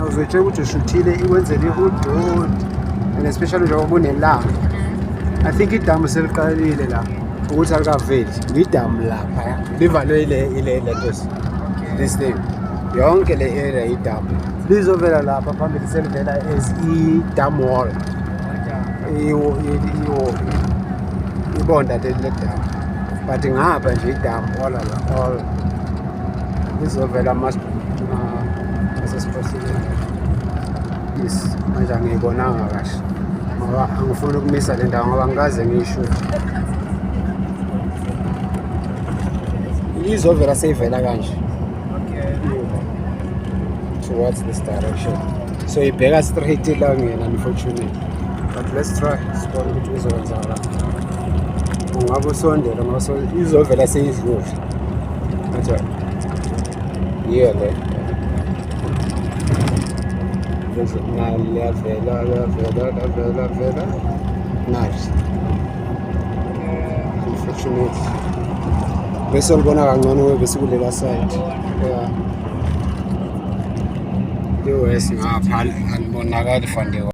uzotshela ukuthi ushuthile ikwenzele ihudud and especially njengoba kunelanga. I think idamu seliqalile la ukuthi alikaveli idamu lapha livalwe ile lentos this thing yonke le area idamu lizovela lapha phambili selivela as i-dam wall ibonda le damu but ngapha nje idamu all lizovela masesiphothile yes manje angiyibonanga kahle ngoba angifuni ukumisa le ndawo ngoba ngikaze ngisho izovela seyivela kanje towards this direction so ibheka straight elangeni unfortunately but let's try sibone ukuthi izokwenza ungabe usondela ngoba izovela seyidlule manje yeah le lavela nice unfortunately bese ngibona kangcono bese kulela side yeah iwest ngapha anibonakala fande